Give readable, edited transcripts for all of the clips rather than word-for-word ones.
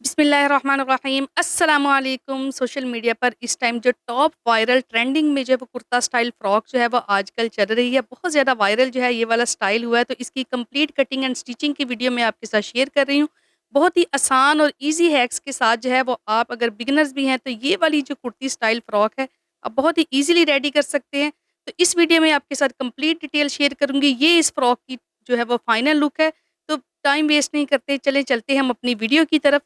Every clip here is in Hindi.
बिस्मिल्लाहिर्रहमानिर्रहीम अस्सलामुअलैकुम। सोशल मीडिया पर इस टाइम जो टॉप वायरल ट्रेंडिंग में जो है वो कुर्ता स्टाइल फ्रॉक जो है वो आजकल चल रही है। बहुत ज़्यादा वायरल जो है ये वाला स्टाइल हुआ है, तो इसकी कंप्लीट कटिंग एंड स्टिचिंग की वीडियो मैं आपके साथ शेयर कर रही हूँ। बहुत ही आसान और ईजी हैक्स के साथ जो है वो आप अगर बिगिनर्स भी हैं तो ये वाली जो कुर्ती स्टाइल फ्रॉक है आप बहुत ही ईजिली रेडी कर सकते हैं। तो इस वीडियो में आपके साथ कंप्लीट डिटेल शेयर करूँगी। ये इस फ्रॉक की जो है वो फाइनल लुक है। तो टाइम वेस्ट नहीं करते, चले चलते हैं हम अपनी वीडियो की तरफ।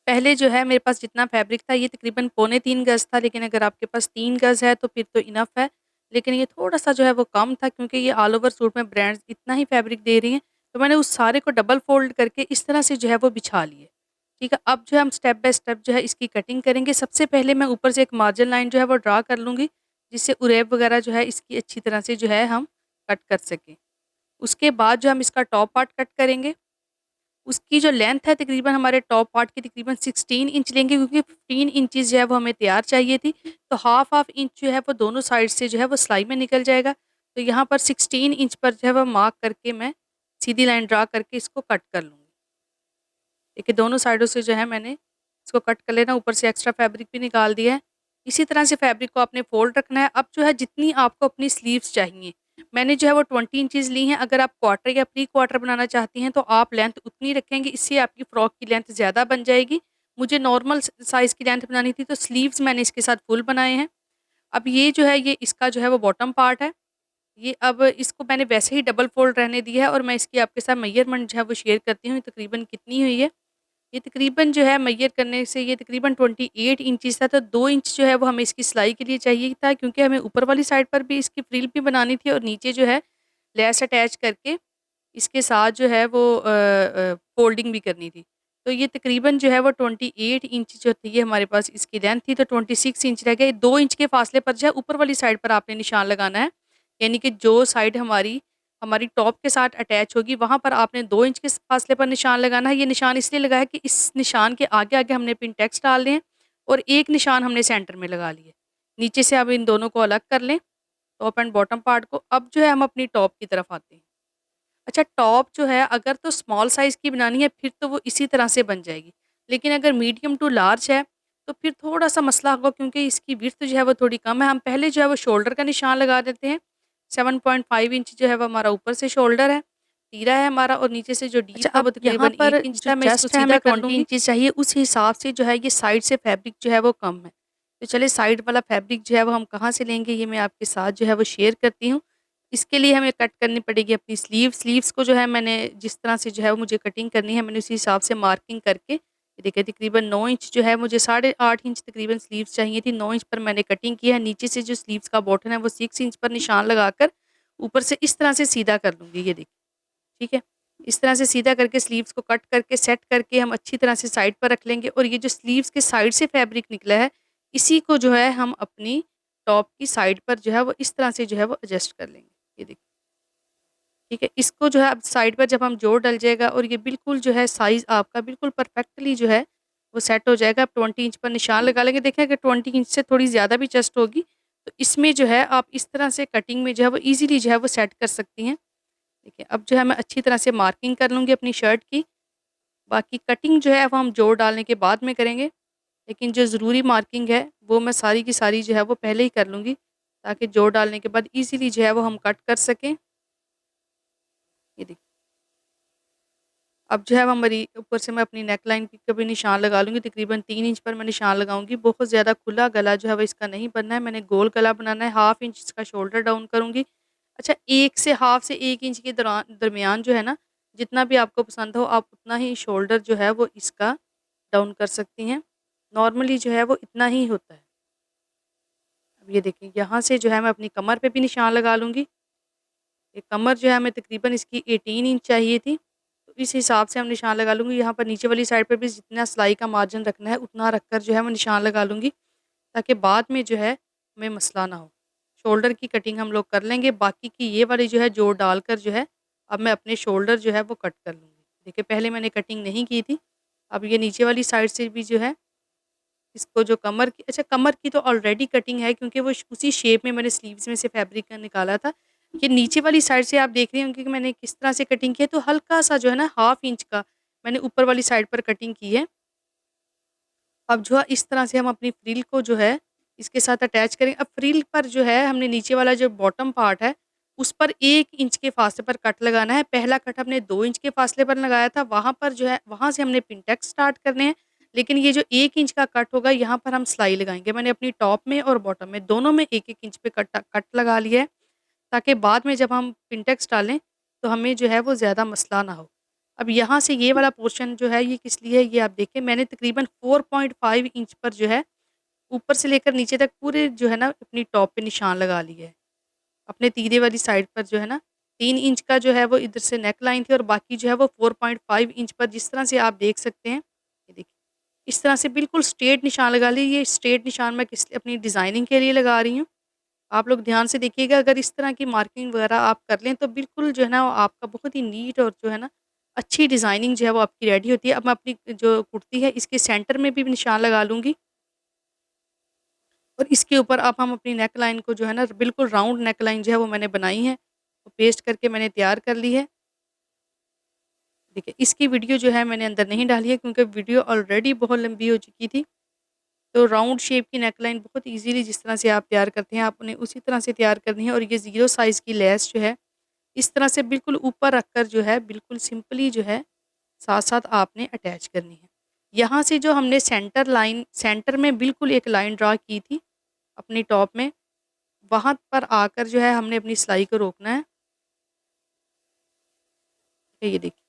पहले जो है मेरे पास जितना फैब्रिक था ये तकरीबन पौने 3 गज़ था, लेकिन अगर आपके पास 3 गज़ है तो फिर तो इनफ़ है। लेकिन ये थोड़ा-सा जो है वो कम था, क्योंकि ये ऑल ओवर सूट में ब्रांड्स इतना ही फैब्रिक दे रही हैं, तो मैंने उस सारे को डबल फ़ोल्ड करके इस तरह से जो है वो बिछा लिए। ठीक है, अब जो है हम स्टेप बाय स्टेप जो है इसकी कटिंग करेंगे। सबसे पहले मैं ऊपर से एक मार्जिन लाइन जो है वो ड्रा कर लूँगी, जिससे उरेब वगैरह जो है इसकी अच्छी तरह से जो है हम कट कर सकें। उसके बाद जो हम इसका टॉप पार्ट कट करेंगे। उसकी जो लेंथ है तकरीबन हमारे टॉप पार्ट की तकरीबन 16 इंच लेंगे, क्योंकि 15 इंचेस जो है वो हमें तैयार चाहिए थी। तो हाफ हाफ इंच जो है वो दोनों साइड से जो है वो सिलाई में निकल जाएगा। तो यहाँ पर 16 इंच पर जो है वो मार्क करके मैं सीधी लाइन ड्रा करके इसको कट कर लूँगी। देखिए दोनों साइडों से जो है मैंने इसको कट कर लेना, ऊपर से एक्स्ट्रा फैब्रिक भी निकाल दिया है। इसी तरह से फैब्रिक को आपने फ़ोल्ड रखना है। अब जो है जितनी आपको अपनी स्लीव्स चाहिए, मैंने जो है वो 20 इंचेस ली हैं। अगर आप क्वार्टर या प्री क्वार्टर बनाना चाहती हैं तो आप लेंथ उतनी रखेंगे, इससे आपकी फ्रॉक की लेंथ ज़्यादा बन जाएगी। मुझे नॉर्मल साइज़ की लेंथ बनानी थी, तो स्लीव्स मैंने इसके साथ फुल बनाए हैं। अब ये जो है ये इसका जो है वो बॉटम पार्ट है। ये अब इसको मैंने वैसे ही डबल फ़ोल्ड रहने दिया है, और मैं इसकी आपके साथ मेज़रमेंट जो है वो शेयर करती हूँ, तकरीबन कितनी हुई है। ये तकरीबन जो है मैयर करने से ये तकरीबन 28 इंचेस था, तो 2 इंच जो है वो हमें इसकी सिलाई के लिए चाहिए था, क्योंकि हमें ऊपर वाली साइड पर भी इसकी फ्रिल भी बनानी थी और नीचे जो है लेस अटैच करके इसके साथ जो है वो फ़ोल्डिंग भी करनी थी। तो ये तकरीबन जो है वो 28 इंच जो थी ये हमारे पास इसकी लेंथ थी, तो 26 इंच रह गए। 2 इंच के फासले पर जो है ऊपर वाली साइड पर आपने निशान लगाना है। यानी कि जो साइड हमारी हमारी टॉप के साथ अटैच होगी वहाँ पर आपने 2 इंच के फासले पर निशान लगाना है। ये निशान इसलिए लगा है कि इस निशान के आगे-आगे हमने पिन टैक्स डालने हैं, और एक निशान हमने सेंटर में लगा लिए। नीचे से अब इन दोनों को अलग कर लें, टॉप एंड बॉटम पार्ट को। अब जो है हम अपनी टॉप की तरफ आते हैं। अच्छा, टॉप जो है अगर तो स्मॉल साइज़ की बनानी है फिर तो वो इसी तरह से बन जाएगी। लेकिन अगर मीडियम टू लार्ज है तो फिर थोड़ा-सा मसला होगा, क्योंकि इसकी विड्थ जो है वो थोड़ी कम है। हम पहले जो है वो शोल्डर का निशान लगा देते हैं। 7.5 इंच जो है वो हमारा ऊपर से शोल्डर है, तीरा है हमारा, और नीचे से जो डीप अच्छा, था अब वो यहाँ तकरीबन 1 पर इंच जो था। मैं इसको चेस्ट है सीधा हमें कर 20 लूँगी। इंचेस चाहिए, उस हिसाब से जो है ये साइड से फैब्रिक जो है वो कम है। तो चलिए साइड वाला फैब्रिक जो है वो हम कहाँ से लेंगे, ये मैं आपके साथ जो है वो शेयर करती हूँ। इसके लिए हमें कट करनी पड़ेगी अपनी स्लीव्स को जो है मैंने जिस तरह से जो है वो मुझे कटिंग करनी है, मैंने उसी हिसाब से मार्किंग करके ये देखिए तकरीबन 9 इंच जो है मुझे 8.5 इंच तकरीबन स्लीव्स चाहिए थी। 9 इंच पर मैंने कटिंग की है। नीचे से जो स्लीव्स का बॉटम है वो 6 इंच पर निशान लगाकर ऊपर से इस तरह से सीधा कर लूँगी। ये देखिए, ठीक है? इस तरह से सीधा करके स्लीव्स को कट करके सेट करके हम अच्छी तरह से साइड पर रख लेंगे, और ये जो स्लीव्स के साइड से फैब्रिक निकला है, इसी को जो है हम अपनी टॉप की साइड पर जो है वो इस तरह से जो है वो एडजस्ट कर लेंगे। ये देखिए, ठीक है? इसको जो है अब साइड पर जब हम जोड़ डल जाएगा और ये बिल्कुल जो है साइज़ आपका बिल्कुल परफेक्टली जो है वो सेट हो जाएगा। आप 20 इंच पर निशान लगा लेंगे। देखिए अगर 20 इंच से थोड़ी ज़्यादा भी चेस्ट होगी, तो इसमें जो है आप इस तरह से कटिंग में जो है वो ईज़िली जो है वो सेट कर सकती हैं। देखिए अब जो है मैं अच्छी तरह से मार्किंग कर लूँगी अपनी शर्ट की। बाकी कटिंग जो है वो हम जोड़ डालने के बाद में करेंगे, लेकिन जो ज़रूरी मार्किंग है वो मैं सारी की सारी जो है वो पहले ही कर लूँगी, ताकि जोड़ डालने के बाद ईज़िली जो है वो हम कट कर सकें। ये देखिए, अब जो है वो हमारी ऊपर से मैं अपनी नेक लाइन का भी निशान लगा लूँगी। तकरीबन 3 इंच पर मैं निशान लगाऊँगी। बहुत ज़्यादा खुला गला जो है वो इसका नहीं बनना है, मैंने गोल गला बनाना है। हाफ इंच इसका शोल्डर डाउन करूँगी। अच्छा, 1 से हाफ से 1 इंच के दरमियान जो है ना, जितना भी आपको पसंद हो आप उतना ही शोल्डर जो है वो इसका डाउन कर सकती हैं। नॉर्मली जो है वो इतना ही होता है। अब ये देखिए यहाँ से जो है मैं अपनी कमर पे भी निशान लगा लूँगी। ये कमर जो है हमें तकरीबन इसकी 18 इंच चाहिए थी, तो इस हिसाब से हम निशान लगा लूँगी। यहाँ पर नीचे वाली साइड पर भी जितना सिलाई का मार्जिन रखना है उतना रखकर जो है मैं निशान लगा लूँगी, ताकि बाद में जो है हमें मसला ना हो। शोल्डर की कटिंग हम लोग कर लेंगे, बाकी की ये वाली जो है जोड़ डालकर जो है अब मैं अपने शोल्डर जो है वो कट कर लूँगी। देखिए पहले मैंने कटिंग नहीं की थी। अब ये नीचे वाली साइड से भी जो है इसको जो कमर की तो ऑलरेडी कटिंग है, क्योंकि वो उसी शेप में मैंने स्लीव्स में से फैब्रिक निकाला था। ये नीचे वाली साइड से आप देख रही होंगी कि मैंने किस तरह से कटिंग की है, तो हल्का-सा जो है ना हाफ इंच का मैंने ऊपर वाली साइड पर कटिंग की है। अब जो है इस तरह से हम अपनी फ्रिल को जो है इसके साथ अटैच करेंगे। अब फ्रिल पर जो है हमने नीचे वाला जो बॉटम पार्ट है, उस पर 1 इंच के फासले पर कट लगाना है। पहला कट हमने 2 इंच के फासले पर लगाया था, वहाँ पर जो है वहाँ से हमने पिन टैक्स स्टार्ट करने हैं। लेकिन ये जो 1 इंच का कट होगा यहाँ पर हम सिलाई लगाएँगे। मैंने अपनी टॉप में और बॉटम में दोनों में 1-1 इंच पे कट लगा लिया है, ताकि बाद में जब हम पिन टैक्स डालें, तो हमें जो है वो ज़्यादा मसला ना हो। अब यहाँ से ये वाला पोर्शन जो है ये किस लिए है, ये आप देखें। मैंने तकरीबन 4.5 इंच पर जो है ऊपर से लेकर नीचे तक पूरे जो है ना अपनी टॉप पे निशान लगा लिए है। अपने तीरे वाली साइड पर जो है ना 3 इंच का जो है वो इधर से नेक लाइन थी और बाकी जो है वो 4.5 इंच पर, जिस तरह से आप देख सकते हैं। ये देखिए, इस तरह से बिल्कुल स्ट्रेट निशान लगा लिए। ये स्ट्रेट निशान मैं किस अपनी डिज़ाइनिंग के लिए लगा रही हूँ। आप लोग ध्यान से देखिएगा, अगर इस तरह की मार्किंग वगैरह आप कर लें तो बिल्कुल जो है ना आपका बहुत ही नीट और जो है ना अच्छी डिज़ाइनिंग जो है वो आपकी रेडी होती है। अब मैं अपनी जो कुर्ती है इसके सेंटर में भी निशान लगा लूँगी और इसके ऊपर अब हम अपनी नेक लाइन को जो है ना बिल्कुल राउंड नेक लाइन जो है वो मैंने बनाई है, वो पेस्ट करके मैंने तैयार कर ली है। देखिए, इसकी वीडियो जो है मैंने अंदर नहीं डाली है क्योंकि वीडियो ऑलरेडी बहुत लंबी हो चुकी थी। तो राउंड शेप की नेक लाइन बहुत ईज़िली जिस तरह से आप तैयार करते हैं, आपने उसी तरह से तैयार करनी है। और ये ज़ीरो साइज़ की लेस जो है, इस तरह से बिल्कुल ऊपर रखकर जो है बिल्कुल सिंपली जो है साथ-साथ आपने अटैच करनी है। यहाँ से जो हमने सेंटर में बिल्कुल एक लाइन ड्रा की थी अपनी टॉप में, वहाँ पर आकर जो है हमने अपनी सिलाई को रोकना है। ये देखिए,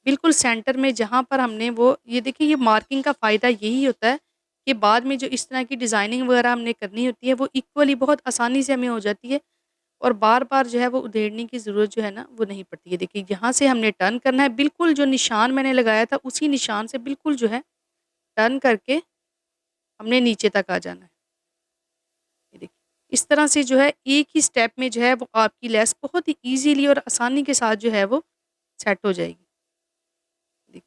बिल्कुल सेंटर में जहाँ पर हमने वो ये देखिए, ये मार्किंग का फ़ायदा यही होता है कि बाद में जो इस तरह की डिज़ाइनिंग वगैरह हमने करनी होती है वो इक्वली बहुत आसानी से हमें हो जाती है और बार-बार जो है वो उधेड़ने की ज़रूरत जो है ना वो नहीं पड़ती है। देखिए, यहाँ से हमने टर्न करना है, बिल्कुल जो निशान मैंने लगाया था उसी निशान से बिल्कुल जो है टर्न करके हमने नीचे तक आ जाना है। ये देखिए, इस तरह से जो है एक ही स्टेप में जो है वो आपकी लेस बहुत ही ईज़िली और आसानी के साथ जो है वो सेट हो जाएगी। देखिए,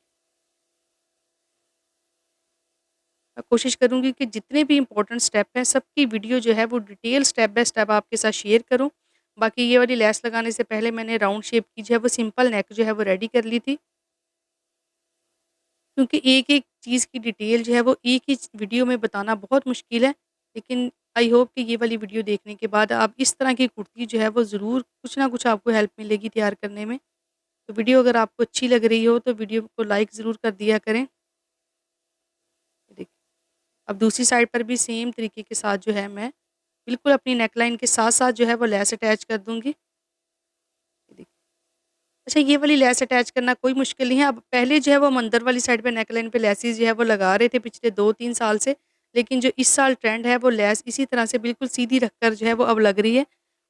मैं कोशिश करूँगी कि जितने भी इम्पोर्टेंट स्टेप हैं सबकी वीडियो जो है वो डिटेल स्टेप बाय स्टेप आपके साथ शेयर करूँ। बाकी ये वाली लेस लगाने से पहले मैंने राउंड शेप की जो है वो सिंपल नेक जो है वो रेडी कर ली थी। क्योंकि एक-एक चीज़ की डिटेल जो है वो एक ही वीडियो में बताना बहुत मुश्किल है। लेकिन आई होप कि ये वाली वीडियो देखने के बाद आप इस तरह की कुर्ती जो है वो ज़रूर कुछ ना कुछ आपको हेल्प मिलेगी तैयार करने में। तो वीडियो अगर आपको अच्छी लग रही हो तो वीडियो को लाइक ज़रूर कर दिया करें। देखिए, अब दूसरी साइड पर भी सेम तरीके के साथ जो है मैं बिल्कुल अपनी नेकलाइन के साथ-साथ जो है वो लेस अटैच कर दूँगी। देखिए, अच्छा, ये वाली लेस अटैच करना कोई मुश्किल नहीं है। अब पहले जो है वो हम अंदर वाली साइड पे नेकलाइन पे लेसेस जो है वो लगा रहे थे पिछले 2-3 साल से। लेकिन जो इस साल ट्रेंड है वो लेस इसी तरह से बिल्कुल सीधी रखकर जो है वो अब लग रही है।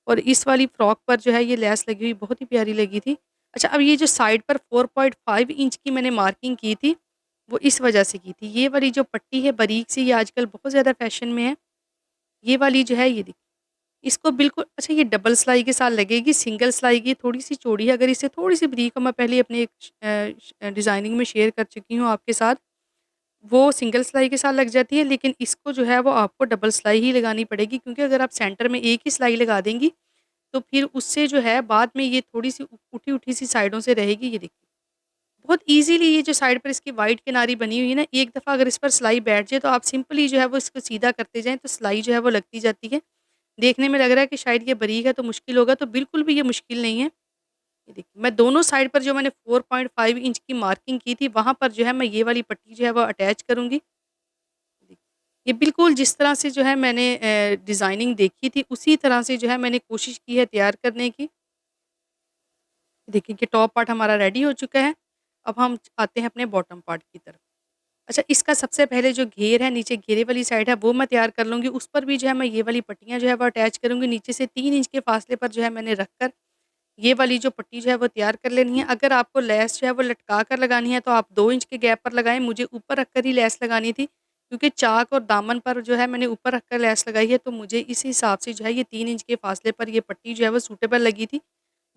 और इस वाली फ्रॉक पर जो है ये लेस लगी हुई बहुत ही प्यारी लगी थी। अच्छा, अब ये जो साइड पर 4.5 इंच की मैंने मार्किंग की थी, वो इस वजह से की थी। ये वाली जो पट्टी है बारीक सी, ये आजकल बहुत ज़्यादा फ़ैशन में है। ये वाली जो है ये देखिए, इसको बिल्कुल अच्छा, ये डबल सिलाई के साथ लगेगी, सिंगल सिलाई की थोड़ी-सी चौड़ी है। अगर इसे थोड़ी-सी बारीक मैं पहले अपने एक डिज़ाइनिंग में शेयर कर चुकी हूँ आपके साथ, वो सिंगल सिलाई के साथ लग जाती है, लेकिन इसको जो है वो आपको डबल सिलाई ही लगानी पड़ेगी क्योंकि अगर आप सेंटर में एक ही सिलाई लगा देंगी, तो फिर उससे जो है बाद में ये थोड़ी-सी उठी-उठी सी साइडों से रहेगी। ये देखिए, बहुत ईज़िली ये जो साइड पर इसकी वाइट किनारी बनी हुई है ना, एक दफ़ा अगर इस पर सिलाई बैठ जाए तो आप सिंपली जो है वो इसको सीधा करते जाएँ तो सिलाई जो है वो लगती जाती है। देखने में लग रहा है कि शायद ये बारीक है तो मुश्किल होगा, तो बिल्कुल भी ये मुश्किल नहीं है। ये देखिए, मैं दोनों साइड पर जो मैंने 4.5 इंच की मार्किंग की थी, वहाँ पर जो है मैं ये वाली पट्टी जो है वो अटैच करूँगी। देखिए, ये बिल्कुल जिस तरह से जो है मैंने डिज़ाइनिंग देखी थी, उसी तरह से जो है मैंने कोशिश की है तैयार करने की। देखिए कि टॉप पार्ट हमारा रेडी हो चुका है। अब हम आते हैं अपने बॉटम पार्ट की तरफ। अच्छा, इसका सबसे पहले जो घेर है, नीचे घेरे वाली साइड है, वो मैं तैयार कर लूँगी। उस पर भी जो है मैं ये वाली पट्टियाँ जो है वो अटैच करूँगी। नीचे से 3 इंच के फासले पर जो है मैंने रखकर ये वाली जो पट्टी जो है वो तैयार कर लेनी है। अगर आपको लेस जो है वो लटका कर लगानी है तो आप 2 इंच के गैप पर लगाएँ। मुझे ऊपर रखकर ही लेस लगानी थी क्योंकि चाक और दामन पर जो है मैंने ऊपर रखकर लेस लगाई है, तो मुझे इस हिसाब से जो है ये 3 इंच के फासले पर ये पट्टी जो है वो सूटेबल लगी थी।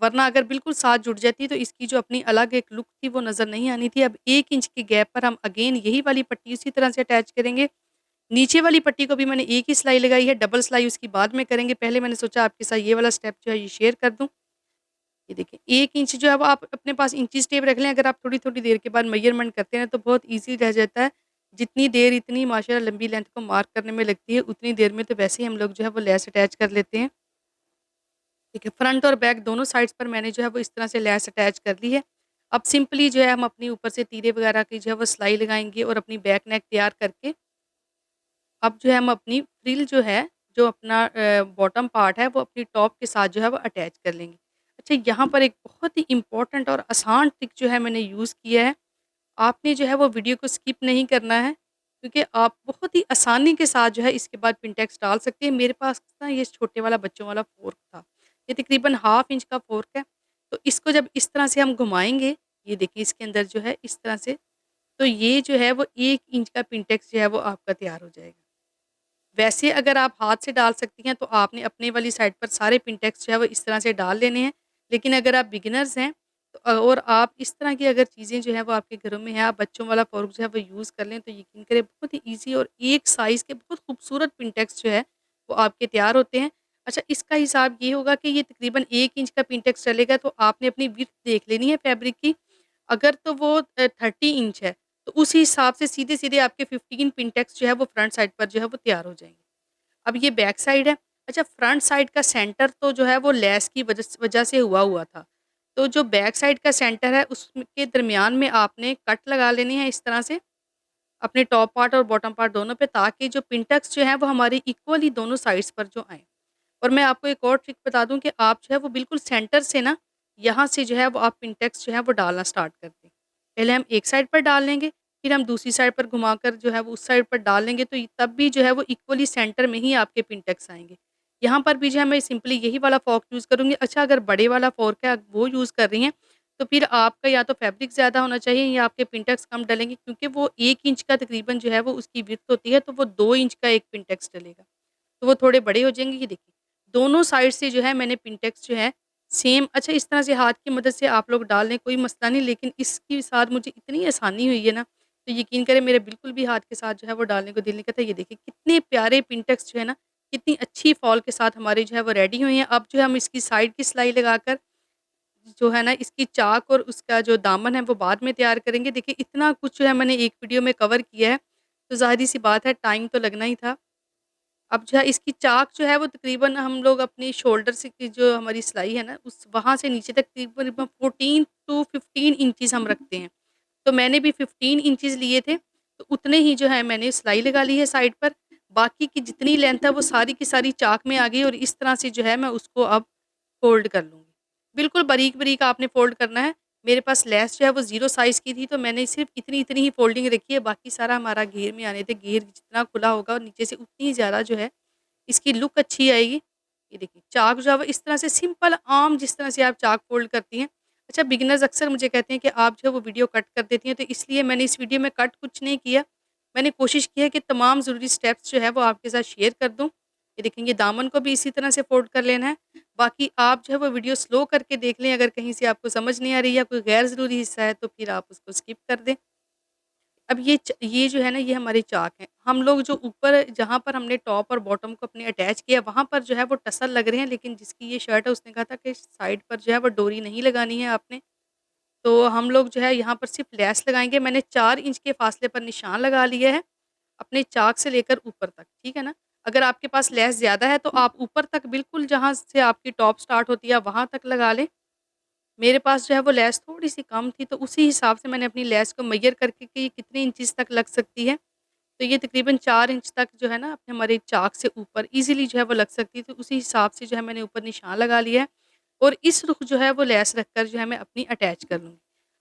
वरना अगर बिल्कुल साथ जुड़ जाती तो इसकी जो अपनी अलग एक लुक थी वो नज़र नहीं आनी थी। अब 1 इंच के गैप पर हम अगेन यही वाली पट्टी उसी तरह से अटैच करेंगे। नीचे वाली पट्टी को भी मैंने एक ही सिलाई लगाई है, डबल सिलाई उसकी बाद में करेंगे। पहले मैंने सोचा आपके साथ ये वाला स्टेप जो है ये शेयर कर दूँ। ये देखिए, 1 इंच जो है वो आप अपने पास इंचीज़ टेप रख लें। अगर आप थोड़ी-थोड़ी देर के बाद मेज़रमेंट करते हैं तो बहुत ईज़ी रह जाता है। जितनी देर इतनी माशाल्लाह लंबी लेंथ को मार्क करने में लगती है, उतनी देर में तो वैसे ही हम लोग जो है वो लेस अटैच कर लेते हैं। ठीक है, फ्रंट और बैक दोनों साइड्स पर मैंने जो है वो इस तरह से लेस अटैच कर ली है। अब सिंपली जो है हम अपनी ऊपर से तीरे वगैरह की जो है वो सिलाई लगाएँगे और अपनी बैक नेक तैयार करके अब जो है हम अपनी फ्रिल जो है, जो अपना बॉटम पार्ट है वो अपनी टॉप के साथ जो है वो अटैच कर लेंगे। अच्छा, यहाँ पर एक बहुत ही इम्पोर्टेंट और आसान ट्रिक जो है मैंने यूज़ किया है। आपने जो है वो वीडियो को स्किप नहीं करना है, क्योंकि आप बहुत ही आसानी के साथ जो है इसके बाद पिन टेक्स्ट डाल सकते हैं। मेरे पास ना ये छोटे वाला बच्चों वाला फ़ोर्क था। ये तकरीबन हाफ इंच का फ़ोर्क है। तो इसको जब इस तरह से हम घुमाएँगे, ये देखिए इसके अंदर जो है इस तरह से, तो ये जो है वो 1 इंच का पिन टेक्स्ट जो है वो आपका तैयार हो जाएगा। वैसे अगर आप हाथ से डाल सकती हैं तो आपने अपने वाली साइड पर सारे पिन टेक्स्ट जो है वो इस तरह से डाल लेने हैं। लेकिन अगर आप बिगिनर्स हैं तो और आप इस तरह की अगर चीज़ें जो है वो आपके घरों में हैं, आप बच्चों वाला फ़ॉर्क जो है वो यूज़ कर लें, तो यकीन करें बहुत ही ईज़ी और एक साइज़ के बहुत खूबसूरत पिन टेक्स्ट जो है वो आपके तैयार होते हैं। अच्छा, इसका हिसाब ये होगा कि ये तकरीबन 1 इंच का पिन टेक्स्ट चलेगा, तो आपने अपनी विड्थ देख लेनी है फैब्रिक की। अगर तो वो 30 इंच है, तो उसी हिसाब से सीधे-सीधे आपके 15 पिन टेक्स्ट जो है वो फ्रंट साइड पर जो है वो तैयार हो जाएँगे। अब ये बैक साइड है। अच्छा, फ्रंट साइड का सेंटर तो जो है वो लेस की वजह से हुआ हुआ था। तो जो बैक साइड का सेंटर है उसके दरमियान में आपने कट लगा लेनी है इस तरह से, अपने टॉप पार्ट और बॉटम पार्ट दोनों पे, ताकि जो पिन-टक्स जो हैं वो हमारी इक्वली दोनों साइड्स पर जो आएँ। और मैं आपको एक और ट्रिक बता दूँ कि आप जो है वो बिल्कुल सेंटर से ना, यहाँ से जो है वो आप पिन-टक्स जो है वो डालना स्टार्ट कर दें। पहले हम एक साइड पर डाल लेंगे, फिर हम दूसरी साइड पर घुमाकर जो है वो उस साइड पर डाल लेंगे, तो तब भी जो है वो इक्वली सेंटर में ही आपके पिन-टक्स आएँगे। यहाँ पर भी जो है मैं सिंपली यही वाला फ़ॉर्क यूज़ करूँगी। अच्छा, अगर बड़े वाला फ़ॉर्क है वो यूज़ कर रही हैं, तो फिर आपका या तो फैब्रिक ज़्यादा होना चाहिए या आपके पिन-टक्स कम डलेंगे, क्योंकि वो 1 इंच का तकरीबन जो है वो उसकी विड्थ होती है, तो वो 2 इंच का 1 पिन-टक्स डलेगा। तो वो थोड़े बड़े हो जाएँगे। ये देखिए, दोनों साइड से जो है मैंने पिन-टेक्स जो है सेम, अच्छा इस तरह से हाथ की मदद से आप लोग डाल लें, कोई मसला नहीं, लेकिन इसके साथ मुझे इतनी आसानी हुई है ना, तो यकीन करें मेरे बिल्कुल भी हाथ के साथ जो है वो डालने को दिल नहीं करता। ये देखिए कितने प्यारे पिन-टेक्स जो है ना, कितनी अच्छी फॉल के साथ हमारे जो है वो रेडी हुए हैं। अब जो है हम इसकी साइड की सिलाई लगाकर जो है ना, इसकी चाक और उसका जो दामन है वो बाद में तैयार करेंगे। देखिए इतना कुछ जो है मैंने एक वीडियो में कवर किया है, तो ज़ाहिर-सी सी बात है टाइम तो लगना ही था। अब जो है इसकी चाक जो है वो तकरीबन हम लोग अपनी शोल्डर से की जो हमारी सिलाई है ना, उस वहाँ से नीचे तक तकरीबन 14 टू 15 इंचेस हम रखते हैं। तो मैंने भी 15 इंचेस लिए थे, तो उतने ही जो है मैंने सिलाई लगा ली है साइड पर। बाकी की जितनी लेंथ है वो सारी की सारी चाक में आ गई, और इस तरह से जो है मैं उसको अब फ़ोल्ड कर लूँगी। बिल्कुल बारीक-बारीक आपने फ़ोल्ड करना है। मेरे पास लेस जो है वो 0 साइज़ की थी, तो मैंने सिर्फ़ इतनी-इतनी ही फ़ोल्डिंग रखी है, बाकी सारा हमारा घेर में आने थे। घेर जितना खुला होगा और नीचे से उतनी ज़्यादा जो है इसकी लुक अच्छी आएगी। ये देखिए चाक जो है वो इस तरह से सिंपल आम जिस तरह से आप चाक फ़ोल्ड करती हैं। अच्छा, बिगिनर्स अक्सर मुझे कहते हैं कि आप जो है वो वीडियो कट कर देती हैं, तो इसलिए मैंने इस वीडियो में कट कुछ नहीं किया। मैंने कोशिश की है कि तमाम ज़रूरी स्टेप्स जो है वो आपके साथ शेयर कर दूँ। ये देखेंगे दामन को भी इसी तरह से फ़ोल्ड कर लेना है। बाकी आप जो है वो वीडियो स्लो करके देख लें, अगर कहीं से आपको समझ नहीं आ रही या कोई गैर ज़रूरी हिस्सा है तो फिर आप उसको स्किप कर दें। अब ये जो है ना, ये हमारे चाक हैं। हम लोग जो ऊपर जहाँ पर हमने टॉप और बॉटम को अपने अटैच किया, वहाँ पर जो है वो टसल लग रहे हैं, लेकिन जिसकी ये शर्ट है उसने कहा था कि साइड पर जो है वो डोरी नहीं लगानी है आपने। तो हम लोग जो है यहाँ पर सिर्फ़ लेस लगाएँगे। मैंने 4 इंच के फासले पर निशान लगा लिया है, अपने चाक से लेकर ऊपर तक, ठीक है ना? अगर आपके पास लेस ज़्यादा है तो आप ऊपर तक बिल्कुल जहाँ से आपकी टॉप स्टार्ट होती है वहाँ तक लगा लें। मेरे पास जो है वो लेस थोड़ी-सी कम थी, तो उसी हिसाब से मैंने अपनी लेस को मेज़र करके कि ये कितने इंचेस तक लग सकती है, तो ये तकरीबन 4 इंच तक जो है ना अपने हमारे चाक से ऊपर ईज़िली जो है वो लग सकती है, तो उसी हिसाब से जो है मैंने ऊपर निशान लगा लिया है, और इस रुख जो है वो लेस रखकर जो है मैं अपनी अटैच कर लूँगी।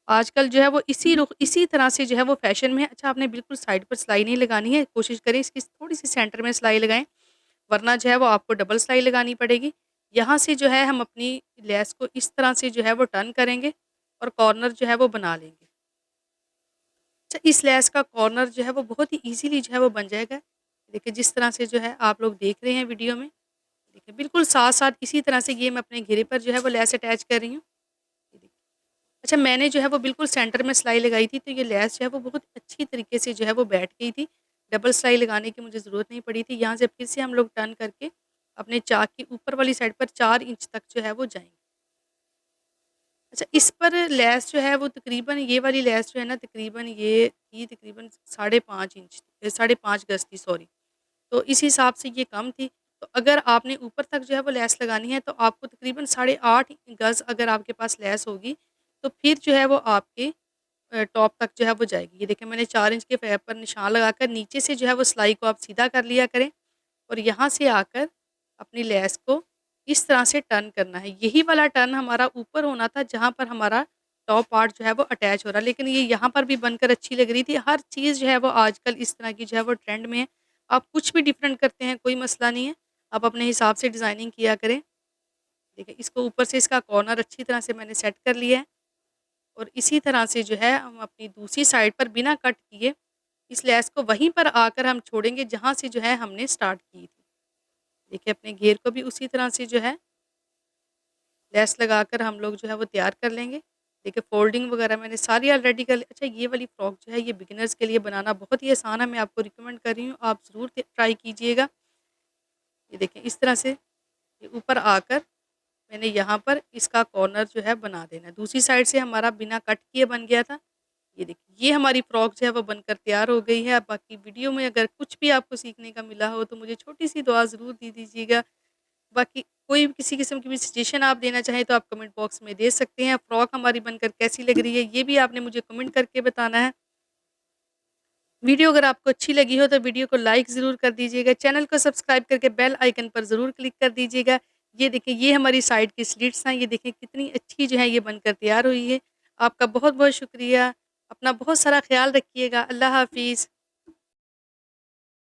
आजकल जो है वो इसी रुख इसी तरह से जो है वो फ़ैशन में है। अच्छा, आपने बिल्कुल साइड पर सिलाई नहीं लगानी है, कोशिश करें इसकी थोड़ी-सी सेंटर में सिलाई लगाएँ, वरना जो है वो आपको डबल सिलाई लगानी पड़ेगी। यहाँ से जो है हम अपनी लेस को इस तरह से जो है वो टर्न करेंगे और कॉर्नर जो है वो बना लेंगे। अच्छा, इस लेस का कॉर्नर जो है वो बहुत ही ईज़िली जो है वो बन जाएगा। देखिए जिस तरह से जो है आप लोग देख रहे हैं वीडियो में, देखिए बिल्कुल साथ-साथ इसी तरह से ये मैं अपने घेरे पर जो है वो लेस अटैच कर रही हूँ। ये देखिए। अच्छा, मैंने जो है वो बिल्कुल सेंटर में सिलाई लगाई थी, तो ये लेस जो है वो बहुत अच्छी तरीके से जो है वो बैठ गई थी। डबल सिलाई लगाने की मुझे ज़रूरत नहीं पड़ी थी। यहाँ से फिर से हम लोग टर्न करके अपने चाक की ऊपर वाली साइड पर 4 इंच तक जो है वो जाएँगे। अच्छा, इस पर लेस जो है वो तकरीबन ये वाली लेस जो है ना तकरीबन ये थी तकरीबन साढ़े 5 इंच, साढ़े 5 गज़ थी, सॉरी। तो इस हिसाब से ये कम थी। तो अगर आपने ऊपर तक जो है वो लेस लगानी है तो आपको तकरीबन साढ़े 8 गज़ अगर आपके पास लेस होगी, तो फिर जो है वो आपके टॉप तक जो है वो जाएगी। ये देखिए मैंने 4 इंच के फैब पर निशान लगाकर नीचे से जो है वो सिलाई को आप सीधा कर लिया करें और यहाँ से आकर अपनी लेस को इस तरह से टर्न करना है। यही वाला टर्न हमारा ऊपर होना था जहाँ पर हमारा टॉप पार्ट जो है वो अटैच हो रहा है, लेकिन ये यहाँ पर भी बनकर अच्छी लग रही थी। हर चीज़ जो है वो आजकल इस तरह की जो है वो ट्रेंड में है। आप कुछ भी डिफरेंट करते हैं, कोई मसला नहीं है। आप अपने हिसाब से डिज़ाइनिंग किया करें। देखिए इसको ऊपर से इसका कॉर्नर अच्छी तरह से मैंने सेट कर लिया है और इसी तरह से जो है हम अपनी दूसरी साइड पर बिना कट किए इस लेस को वहीं पर आकर हम छोड़ेंगे जहाँ से जो है हमने स्टार्ट की थी। देखिए अपने घेर को भी उसी तरह से जो है लेस लगाकर हम लोग जो है वो तैयार कर लेंगे। देखिए फ़ोल्डिंग वगैरह मैंने सारी ऑलरेडी कर ली। अच्छा, ये वाली फ्रॉक जो है ये बिगिनर्स के लिए बनाना बहुत ही आसान है, मैं आपको रिकमेंड कर रही हूँ, आप ज़रूर ट्राई कीजिएगा। ये देखिए इस तरह से ये ऊपर आकर मैंने यहाँ पर इसका कॉर्नर जो है बना देना है। दूसरी साइड से हमारा बिना कट किए बन गया था। ये देखिए ये हमारी फ्रॉक जो है वो बनकर तैयार हो गई है। बाकी वीडियो में अगर कुछ भी आपको सीखने का मिला हो तो मुझे छोटी-सी दुआ ज़रूर दे दीजिएगा। बाकी कोई भी किसी किस्म की भी सजेशन आप देना चाहें तो आप कमेंट बॉक्स में दे सकते हैं। फ्रॉक हमारी बनकर कैसी लग रही है ये भी आपने मुझे कमेंट करके बताना है। वीडियो अगर आपको अच्छी लगी हो तो वीडियो को लाइक ज़रूर कर दीजिएगा। चैनल को सब्सक्राइब करके बेल आइकन पर ज़रूर क्लिक कर दीजिएगा। ये देखिए ये हमारी साइड की स्लिट्स हैं। ये देखिए कितनी अच्छी जो है ये बनकर तैयार हुई है। आपका बहुत-बहुत शुक्रिया। अपना बहुत सारा ख़्याल रखिएगा। अल्लाह हाफ़िज़।